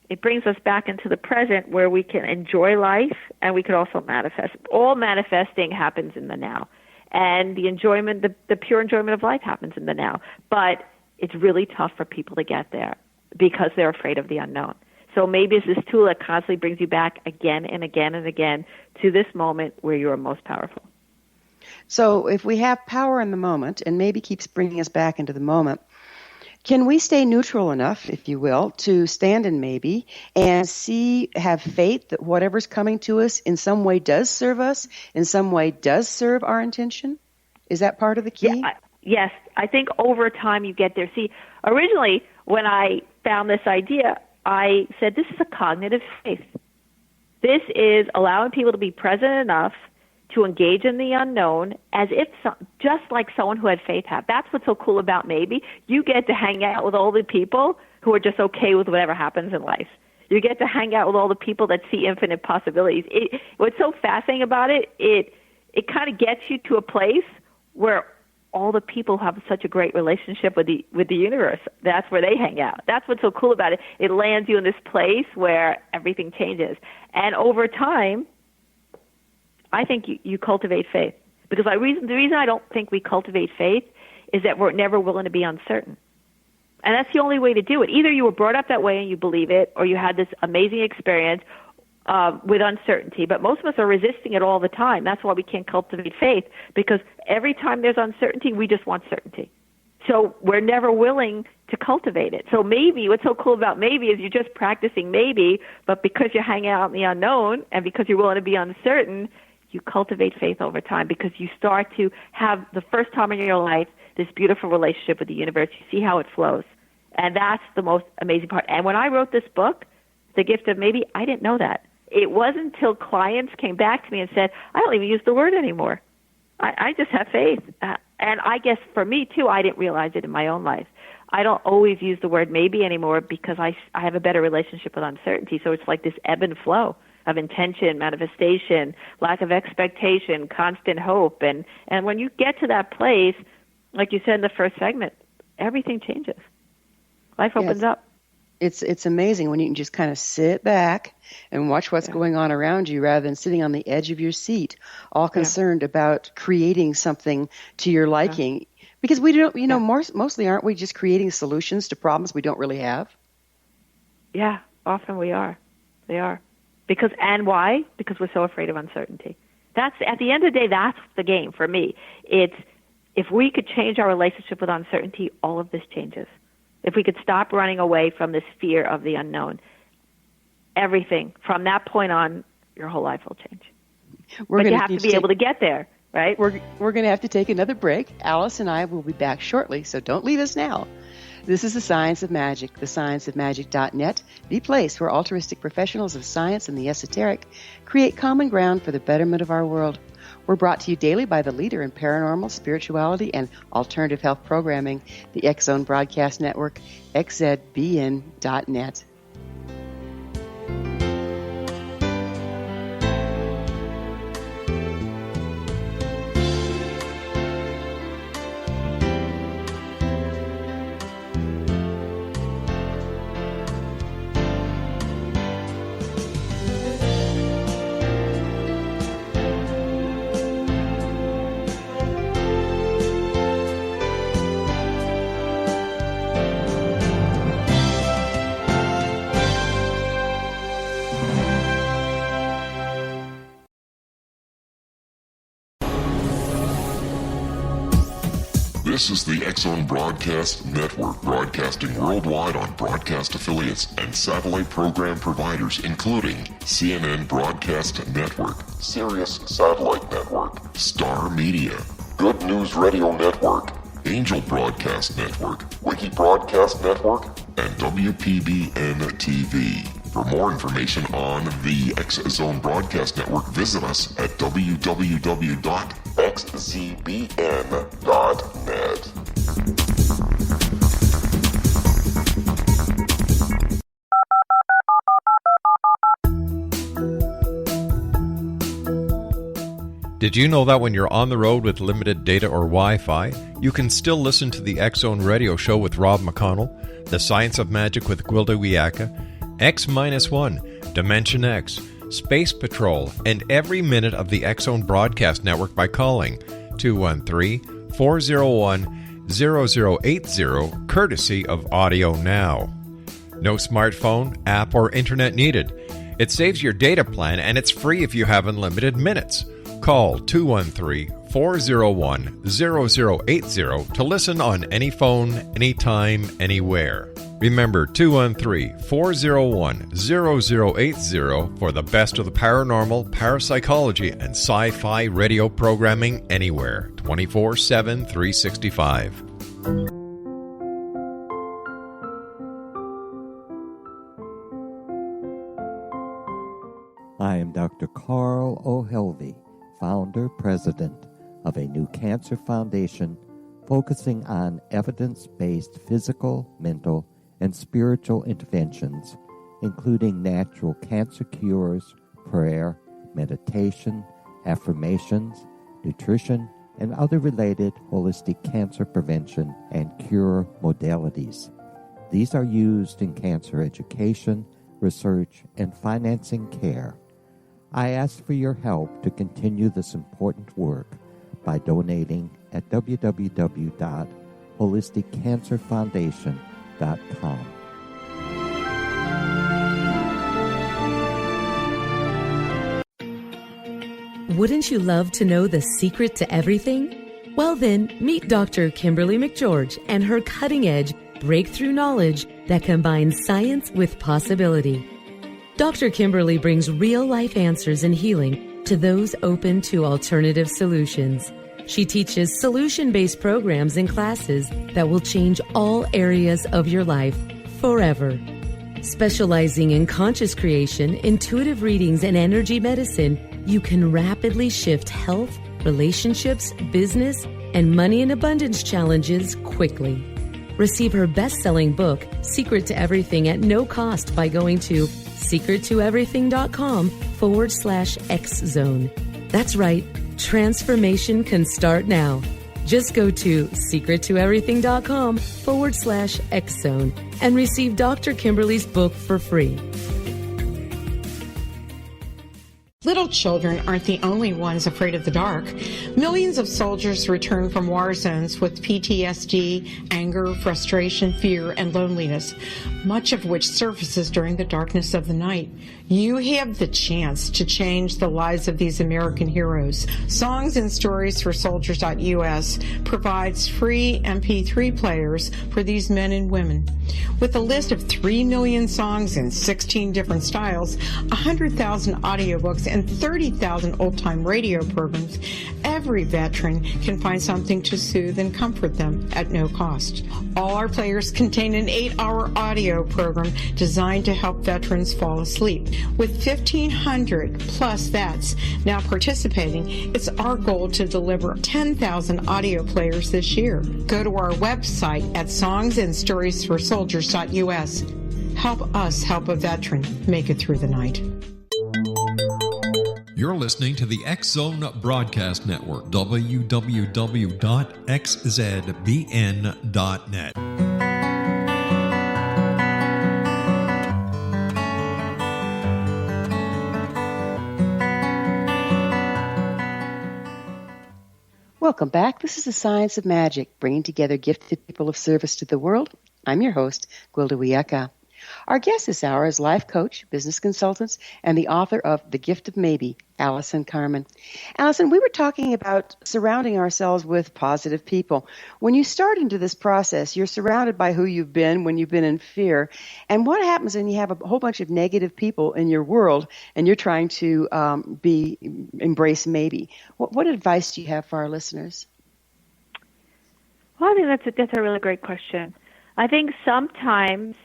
It brings us back into the present where we can enjoy life and we can also manifest. All manifesting happens in the now. And the enjoyment, the pure enjoyment of life happens in the now. But it's really tough for people to get there because they're afraid of the unknown. So maybe it's this tool that constantly brings you back again and again and again to this moment where you are most powerful. So if we have power in the moment and maybe keeps bringing us back into the moment, Can we stay neutral enough, if you will, to stand in maybe and have faith that whatever's coming to us in some way does serve us, in some way does serve our intention? Is that part of the key? Yes. I think over time you get there. See, originally when I found this idea, I said this is a cognitive faith. This is allowing people to be present enough to engage in the unknown as if just like someone who had faith had. That's what's so cool about maybe. You get to hang out with all the people who are just okay with whatever happens in life. You get to hang out with all the people that see infinite possibilities. What's so fascinating about it, it kind of gets you to a place where all the people have such a great relationship with the universe. That's where they hang out. That's what's so cool about it. It lands you in this place where everything changes. And over time, I think you cultivate faith. Because the reason I don't think we cultivate faith is that we're never willing to be uncertain. And that's the only way to do it. Either you were brought up that way and you believe it, or you had this amazing experience with uncertainty. But most of us are resisting it all the time. That's why we can't cultivate faith, because every time there's uncertainty, we just want certainty. So we're never willing to cultivate it. So maybe, what's so cool about maybe is you're just practicing maybe, but because you're hanging out in the unknown and because you're willing to be uncertain, you cultivate faith over time, because you start to have, the first time in your life, this beautiful relationship with the universe. You see how it flows. And that's the most amazing part. And when I wrote this book, The Gift of Maybe, I didn't know that. It wasn't until clients came back to me and said, I don't even use the word anymore. I just have faith. And I guess for me, too, I didn't realize it in my own life. I don't always use the word maybe anymore because I have a better relationship with uncertainty. So it's like this ebb and flow of intention, manifestation, lack of expectation, constant hope. And when you get to that place, like you said in the first segment, everything changes. Life opens up. It's amazing when you can just kind of sit back and watch what's going on around you rather than sitting on the edge of your seat, all concerned about creating something to your liking. Because we don't, mostly aren't we just creating solutions to problems we don't really have? Yeah, often we are. They are. And why? Because we're so afraid of uncertainty. That's, at the end of the day, that's the game for me. It's, if we could change our relationship with uncertainty, all of this changes. If we could stop running away from this fear of the unknown, everything from that point on, your whole life will change. But you have to be able to get there, right? We're going to have to take another break. Alice and I will be back shortly, so don't leave us now. This is The Science of Magic, thescienceofmagic.net, the place where altruistic professionals of science and the esoteric create common ground for the betterment of our world. We're brought to you daily by the leader in paranormal, spirituality, and alternative health programming, the X Zone Broadcast Network, xzbn.net. This is the X Zone Broadcast Network, broadcasting worldwide on broadcast affiliates and satellite program providers, including CNN Broadcast Network, Sirius Satellite Network, Star Media, Good News Radio Network, Angel Broadcast Network, Wiki Broadcast Network, and WPBN TV. For more information on the X Zone Broadcast Network, visit us at www.xzbn.net. Did you know that when you're on the road with limited data or Wi-Fi, you can still listen to the X Zone Radio Show with Rob McConnell, The Science of Magic with Gwilda Wiyaka, X-1, Dimension X, Space Patrol, and every minute of the X Zone Broadcast Network by calling 213-401-0080, courtesy of Audio Now. No smartphone, app, or internet needed. It saves your data plan, and it's free if you have unlimited minutes. Call 213 213-401-0080 to listen on any phone, anytime, anywhere. Remember 213-401-0080 for the best of the paranormal, parapsychology, and sci-fi radio programming anywhere, 24/7, 365. I am Dr. Carl O'Helvey, founder, president of a new cancer foundation focusing on evidence-based physical, mental, and spiritual interventions, including natural cancer cures, prayer, meditation, affirmations, nutrition, and other related holistic cancer prevention and cure modalities. These are used in cancer education, research, and financing care. I ask for your help to continue this important work by donating at www.holisticcancerfoundation.com. Wouldn't you love to know the secret to everything? Well then, meet Dr. Kimberly McGeorge and her cutting-edge breakthrough knowledge that combines science with possibility. Dr. Kimberly brings real-life answers and healing to those open to alternative solutions. She teaches solution-based programs and classes that will change all areas of your life forever. Specializing in conscious creation, intuitive readings, and energy medicine, you can rapidly shift health, relationships, business, and money and abundance challenges quickly. Receive her best-selling book, Secret to Everything, at no cost by going to secrettoeverything.com/X-Zone. That's right, transformation can start now. Just go to secrettoeverything.com/X-Zone and receive Dr. Kimberly's book for free. Little children aren't the only ones afraid of the dark. Millions of soldiers return from war zones with PTSD, anger, frustration, fear, and loneliness, much of which surfaces during the darkness of the night. You have the chance to change the lives of these American heroes. Songs and Stories for Soldiers.us provides free MP3 players for these men and women. With a list of 3 million songs in 16 different styles, 100,000 audiobooks, and 30,000 old-time radio programs, every veteran can find something to soothe and comfort them at no cost. All our players contain an 8-hour audio program designed to help veterans fall asleep. With 1,500 plus vets now participating, it's our goal to deliver 10,000 audio players this year. Go to our website at songsandstoriesforsoldiers.us. Help us help a veteran make it through the night. You're listening to the X-Zone Broadcast Network, www.xzbn.net. Welcome back. This is the Science of Magic, bringing together gifted people of service to the world. I'm your host, Gwilda Wiyaka. Our guest this hour is life coach, business consultant, and the author of The Gift of Maybe, Allison Carmen. Allison, we were talking about surrounding ourselves with positive people. When you start into this process, you're surrounded by who you've been when you've been in fear. And what happens when you have a whole bunch of negative people in your world and you're trying to embrace maybe? What advice do you have for our listeners? Well, I think that's a really great question. I think sometimes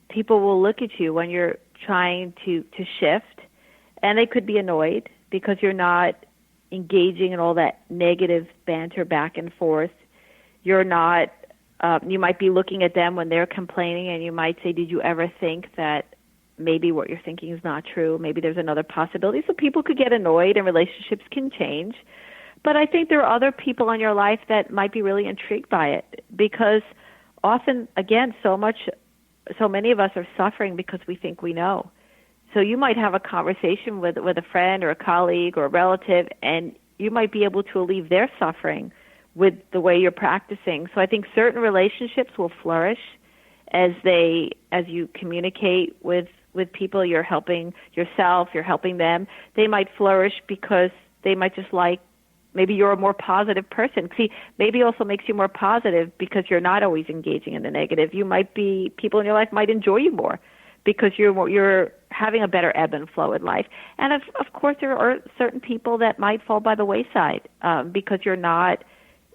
people will look at you when you're trying to shift, and they could be annoyed because you're not engaging in all that negative banter back and forth. You're not, you might be looking at them when they're complaining, and you might say, did you ever think that maybe what you're thinking is not true? Maybe there's another possibility. So people could get annoyed, and relationships can change. But I think there are other people in your life that might be really intrigued by it, because often, again, so many of us are suffering because we think we know. So you might have a conversation with a friend or a colleague or a relative, and you might be able to alleviate their suffering with the way you're practicing. So I think certain relationships will flourish as you communicate with people. You're helping yourself, you're helping them. They might flourish because they might just like Maybe you're a more positive person. See, maybe it also makes you more positive because you're not always engaging in the negative. You might be, people in your life might enjoy you more because you're having a better ebb and flow in life. And of course, there are certain people that might fall by the wayside because you're not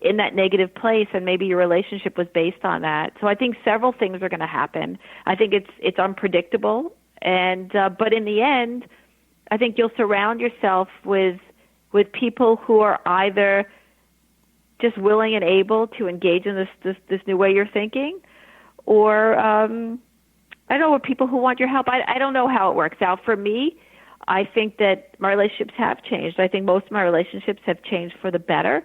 in that negative place, and maybe your relationship was based on that. So I think several things are going to happen. I think it's unpredictable, and but in the end, I think you'll surround yourself with people who are either just willing and able to engage in this new way you're thinking, or I don't know, with people who want your help. I don't know how it works out. For me, I think that my relationships have changed. I think most of my relationships have changed for the better,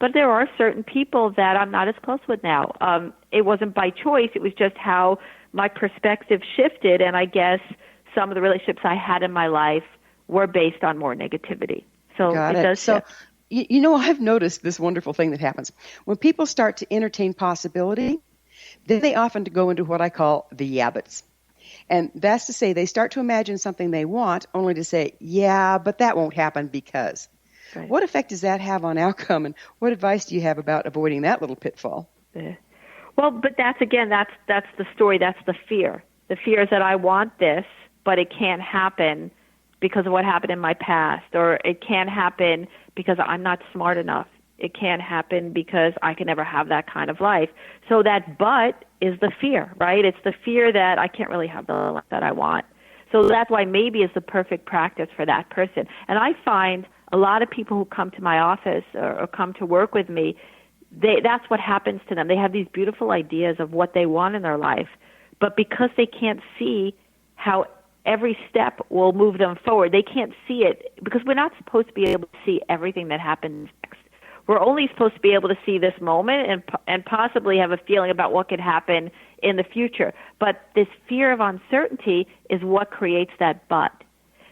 but there are certain people that I'm not as close with now. It wasn't by choice. It was just how my perspective shifted, and I guess some of the relationships I had in my life were based on more negativity. So Got it does So, shift. you know, I've noticed this wonderful thing that happens. When people start to entertain possibility, then they often go into what I call the yabbits. And that's to say they start to imagine something they want only to say, yeah, but that won't happen because. Right. What effect does that have on outcome, and what advice do you have about avoiding that little pitfall? Well, but that's the story. That's the fear. The fear is that I want this, but it can't happen because of what happened in my past, or it can't happen because I'm not smart enough. It can't happen because I can never have that kind of life. So that but is the fear, right? It's the fear that I can't really have the life that I want. So that's why maybe is the perfect practice for that person. And I find a lot of people who come to my office or come to work with me, that's what happens to them. They have these beautiful ideas of what they want in their life, but because they can't see how every step will move them forward, they can't see it, because we're not supposed to be able to see everything that happens next. We're only supposed to be able to see this moment and possibly have a feeling about what could happen in the future. But this fear of uncertainty is what creates that but.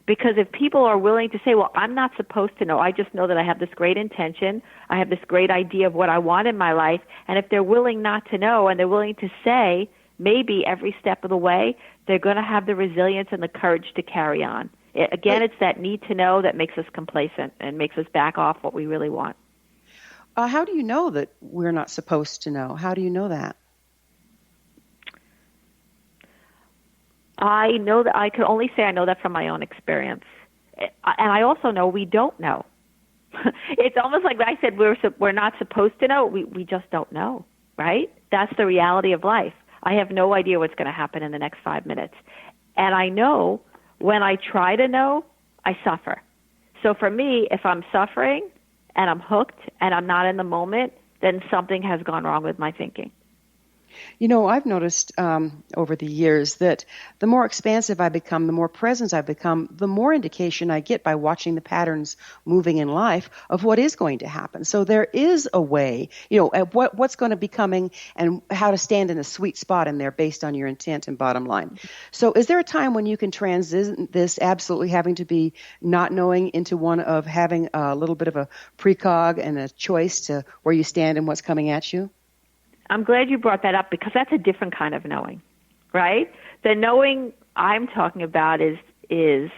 Because if people are willing to say, well, I'm not supposed to know, I just know that I have this great intention, I have this great idea of what I want in my life, and if they're willing not to know and they're willing to say maybe every step of the way, they're going to have the resilience and the courage to carry on. It's that need to know that makes us complacent and makes us back off what we really want. How do you know that we're not supposed to know? How do you know that? I know that I can only say I know that from my own experience. And I also know we don't know. It's almost like I said we're not supposed to know. We just don't know, right? That's the reality of life. I have no idea what's going to happen in the next 5 minutes. And I know when I try to know, I suffer. So for me, if I'm suffering and I'm hooked and I'm not in the moment, then something has gone wrong with my thinking. You know, I've noticed over the years that the more expansive I become, the more present I become, the more indication I get by watching the patterns moving in life of what is going to happen. So there is a way, you know, at what's going to be coming and how to stand in a sweet spot in there based on your intent and bottom line. So is there a time when you can transition this absolutely having to be not knowing into one of having a little bit of a precog and a choice to where you stand and what's coming at you? I'm glad you brought that up, because that's a different kind of knowing, right? The knowing I'm talking about is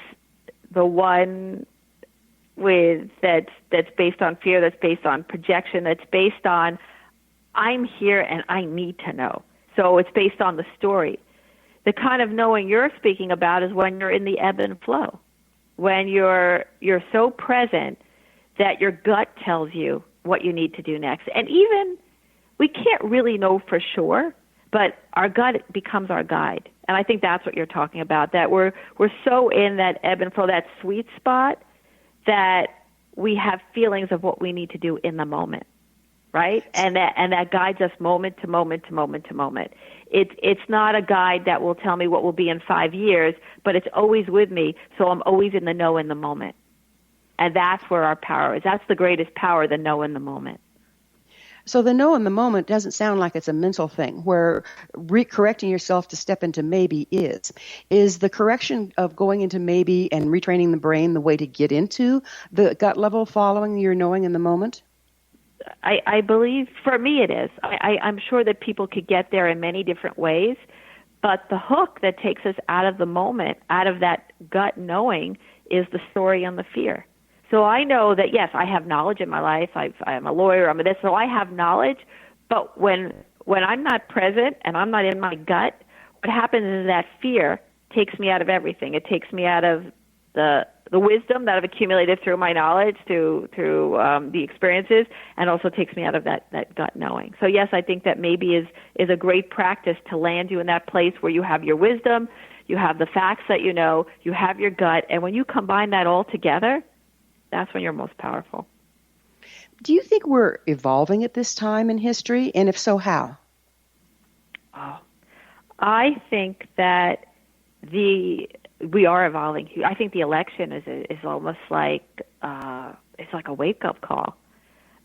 the one that's based on fear, that's based on projection, that's based on I'm here and I need to know. So it's based on the story. The kind of knowing you're speaking about is when you're in the ebb and flow, when you're so present that your gut tells you what you need to do next. And even we can't really know for sure, but our gut becomes our guide. And I think that's what you're talking about, that we're so in that ebb and flow, that sweet spot, that we have feelings of what we need to do in the moment, right? And that guides us moment to moment to moment to moment. It's not a guide that will tell me what will be in 5 years, but it's always with me, so I'm always in the know in the moment. And that's where our power is. That's the greatest power, the know in the moment. So the know in the moment doesn't sound like it's a mental thing where correcting yourself to step into maybe is. Is the correction of going into maybe and retraining the brain the way to get into the gut level following your knowing in the moment? I believe for me it is. I'm sure that people could get there in many different ways, but the hook that takes us out of the moment, out of that gut knowing, is the story and the fear. So I know that, yes, I have knowledge in my life. I am a lawyer. I'm a this. So I have knowledge. But when I'm not present and I'm not in my gut, what happens is that fear takes me out of everything. It takes me out of the wisdom that I've accumulated through my knowledge, through the experiences, and also takes me out of that gut knowing. So yes, I think that maybe is a great practice to land you in that place where you have your wisdom, you have the facts that you know, you have your gut, and when you combine that all together, that's when you're most powerful. Do you think we're evolving at this time in history, and if so, how? Oh, I think that we are evolving. I think the election is almost like it's like a wake up call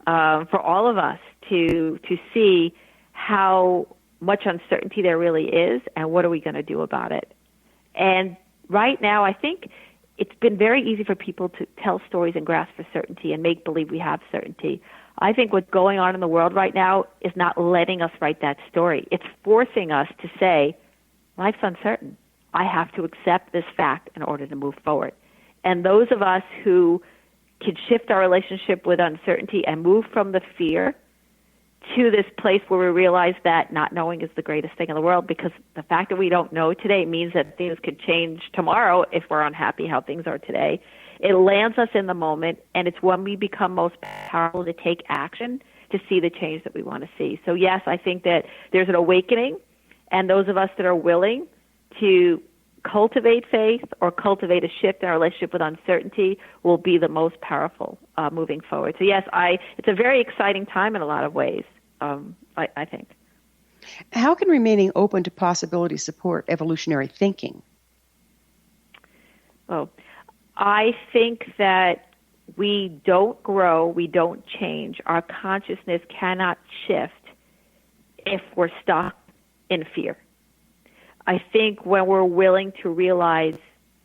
for all of us to see how much uncertainty there really is, and what are we going to do about it. And right now, I think it's been very easy for people to tell stories and grasp for certainty and make believe we have certainty. I think what's going on in the world right now is not letting us write that story. It's forcing us to say, life's uncertain. I have to accept this fact in order to move forward. And those of us who can shift our relationship with uncertainty and move from the fear to this place where we realize that not knowing is the greatest thing in the world, because the fact that we don't know today means that things could change tomorrow if we're unhappy how things are today. It lands us in the moment, and it's when we become most powerful to take action to see the change that we want to see. So yes, I think that there's an awakening, and those of us that are willing to cultivate faith or cultivate a shift in our relationship with uncertainty will be the most powerful moving forward. So yes, it's a very exciting time in a lot of ways, I think. How can remaining open to possibility support evolutionary thinking? Well, I think that we don't grow, we don't change. Our consciousness cannot shift if we're stuck in fear. I think when we're willing to realize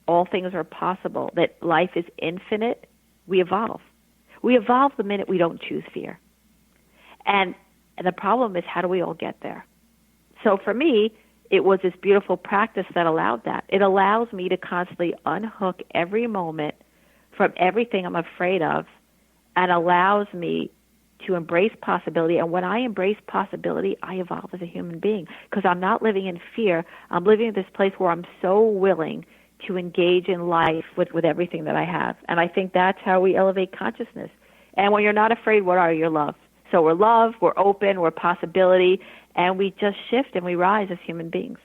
all things are possible, that life is infinite, we evolve. We evolve the minute we don't choose fear. And the problem is, how do we all get there? So for me, it was this beautiful practice that allowed that. It allows me to constantly unhook every moment from everything I'm afraid of, and allows me to embrace possibility. And when I embrace possibility, I evolve as a human being, because I'm not living in fear. I'm living in this place where I'm so willing to engage in life with everything that I have. And I think that's how we elevate consciousness. And when you're not afraid, what are you? You're love. So we're love, we're open, we're possibility, and we just shift and we rise as human beings.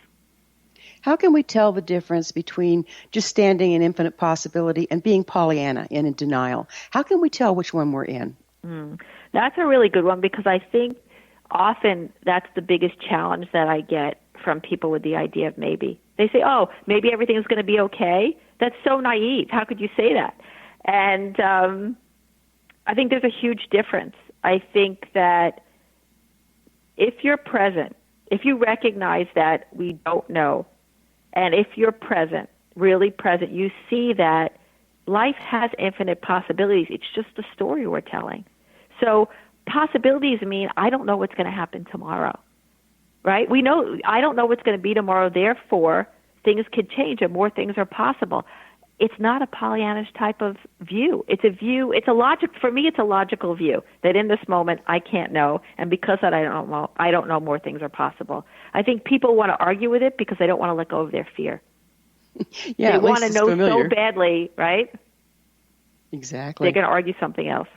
How can we tell the difference between just standing in infinite possibility and being Pollyanna and in denial? How can we tell which one we're in? That's a really good one, because I think often that's the biggest challenge that I get from people with the idea of maybe. They say, oh, maybe everything's going to be okay. That's so naive. How could you say that? And I think there's a huge difference. I think that if you're present, if you recognize that we don't know, and if you're present, really present, you see that life has infinite possibilities. It's just a story we're telling. So possibilities mean I don't know what's going to happen tomorrow, right? We know I don't know what's going to be tomorrow. Therefore, things could change and more things are possible. It's not a Pollyannish type of view. It's a view. It's a logic. For me, it's a logical view that in this moment I can't know, and because that I don't know more things are possible. I think people want to argue with it because they don't want to let go of their fear. Yeah, they want to know so badly, right? Exactly. They're going to argue something else.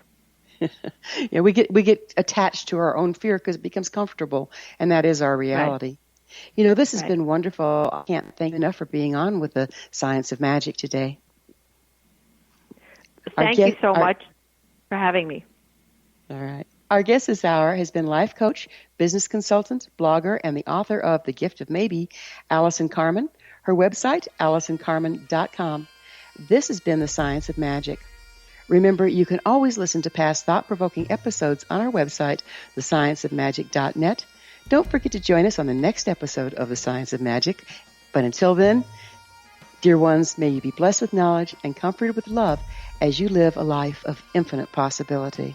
Yeah, we get attached to our own fear because it becomes comfortable, and that is our reality. Right. You know, this has been wonderful. I can't thank you enough for being on with the Science of Magic today. Thank you so much for having me. All right. Our guest this hour has been life coach, business consultant, blogger, and the author of The Gift of Maybe, Allison Carmen. Her website, AllisonCarmen.com. This has been the Science of Magic. Remember, you can always listen to past thought-provoking episodes on our website, thescienceofmagic.net. Don't forget to join us on the next episode of The Science of Magic. But until then, dear ones, may you be blessed with knowledge and comforted with love as you live a life of infinite possibility.